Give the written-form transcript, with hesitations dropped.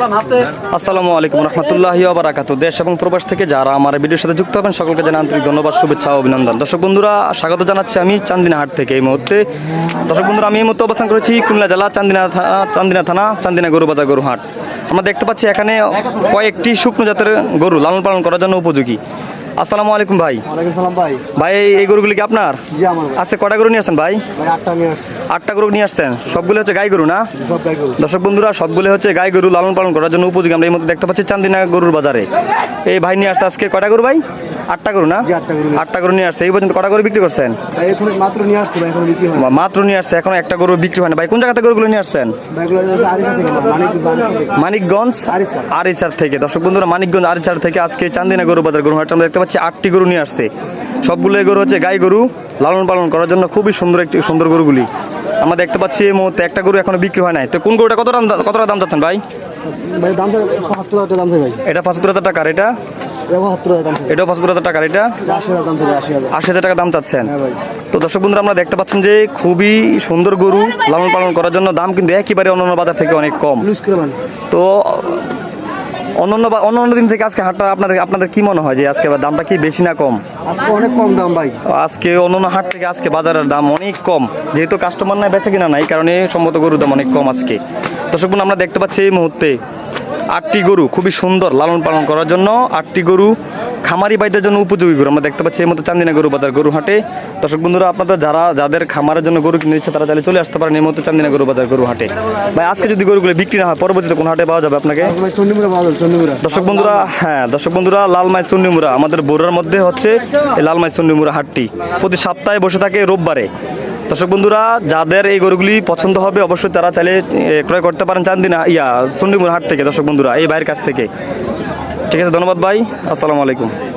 আসসালামু আলাইকুম রহমতুল্লাহি ওয়া বারাকাতুহু। দেশ এবং প্রবাস থেকে যারা আমার ভিডিওর সাথে যুক্ত হবেন সকলকে জানাই আন্তরিক ধন্যবাদ, শুভেচ্ছা ও অভিনন্দন। দর্শক বন্ধুরা, স্বাগত জানাচ্ছি আমি চান্দিনা হাট থেকে। এই মুহূর্তে দর্শক বন্ধুরা, আমি এই মুহূর্তে অবস্থান করেছি কুমিল্লা জেলা চান্দিনা থানা চান্দিনা গরু বাজার গরু হাট। আমরা দেখতে পাচ্ছি এখানে কয়েকটি শুকনো জাতের গরু লালন পালন করার জন্য উপযোগী। আসসালামু আলাইকুম ভাই। ওয়ালাইকুম সালাম ভাই। ভাই, এই গরুগুলি কি আপনার? জি আমার। আজকে কটা গরু নিয়ে আসছেন ভাই? ভাই 8টা নিয়ে আসছি। 8টা গরু নিয়ে আসছেন, সবগুলো হচ্ছে গাই গরু না? সব গাই গরু। দর্শক বন্ধুরা, সবগুলো হচ্ছে গাই গরু লালন পালন করার জন্য উপযোগী। আমরা এই মধ্যে দেখতে পাচ্ছি চান্দিনা গরুর বাজারে। এই ভাই নিয়ে আসছে আজকে কটা গরু ভাই? 8টা গরু না? জি 8টা গরু। 8টা গরু নিয়ে আসছে। এই পর্যন্ত কটা গরু বিক্রি করছেন? ভাই এখন মাত্র নিয়ে আসছি ভাই, এখন বিক্রি হয় না। মাত্র নিয়ে আসছে, এখন একটা গরু বিক্রি হয় না। ভাই কোন জায়গা থেকে গরুগুলো নিয়ে আসছেন? ভাইগুলো হচ্ছে আরিসা থেকে না, মানিকগঞ্জ আরিসা। আরিচার থেকে। দর্শক বন্ধুরা, মানিকগঞ্জ আরিচার থেকে আজকে চান্দিনা গরু বাজার গরু হাট আমরা দেখতে পাচ্ছি 8টি গরু নিয়ে আসছে। সবগুলো গরু হচ্ছে গাই গরু লালন পালন করার জন্য খুবই সুন্দর গরুগুলি আমরা দেখতে পাচ্ছি। এই মুহূর্তে একটা গরু এখনো বিক্রি হয় নাই। তো কোন গরুটা কতটা দাম চাচ্ছেন ভাই? ভাই দাম ৭৫,০০০ দাম চাই ভাই। এটা ৭৫,০০০ টাকার, এটা এটা ৭৫,০০০ দাম চাই। এটাও ৭৫,০০০ টাকার, এটা ৮০,০০০ দাম চাই। ৮০,০০০। ৮০,০০০ টাকা দাম চাচ্ছেন। হ্যাঁ ভাই। তো দর্শক বন্ধুরা, আমরা দেখতে পাচ্ছেন যে খুবই সুন্দর গরু লালন পালন করার জন্য দাম কিন্তু একেবারে অন্যান্য বাজার থেকে অনেক কম। লুজ করে মানে। তো অন্যান্য দিন থেকে আজকে হাটটা আপনাদের কি মনে হয় যে আজকে দামটা কি বেশি না কম? আজকে অনেক কম দাম ভাই। আজকে অন্যান্য হাট থেকে আজকে বাজারের দাম অনেক কম, যেহেতু কাস্টমার নাই, বেচা কিনা নাই, কারণে সম্মত গরুর দাম অনেক কম আজকে। দর্শক বন্ধু, আমরা দেখতে পাচ্ছি এই মুহূর্তে 8টি গরু খুবই সুন্দর লালন পালন করার জন্য। 8টি গরু খামারি ভাইদের জন্য উপযোগী গরু আমরা দেখতে পাচ্ছি এই মতো চান্দিনা গরু বাজার গরু হাটে। দর্শক বন্ধুরা, আপনাদের যাদের খামারের জন্য গরু কিনে দিচ্ছে তারা চাইলে চলে আসতে পারেন এই মতো চান্দিনা গরু বাজার গরু হাটে। ভাই, আজকে যদি গরুগুলো বিক্রি না হয় পরবর্তীতে কোন হাটে পাওয়া যাবে আপনাকে? ভাই চন্ডিমুড়া পাওয়া যাবে, চন্ডিমুড়া। দর্শক বন্ধুরা, লালমাই চন্ডিমুড়া আমাদের বড়ার মধ্যে হচ্ছে এই লালমাই চন্ডিমুড়া হাটটি প্রতি সপ্তাহে বসে থাকে রোববারে। দর্শক বন্ধুরা, যাদের এই গরুগুলি পছন্দ হবে অবশ্যই তারা চাইলে ক্রয় করতে পারেন চন্ডিমুড়া হাট থেকে। দর্শক বন্ধুরা, এই ভাইয়ের কাছ থেকে। ঠিক আছে, ধন্যবাদ ভাই, আসসালামু আলাইকুম।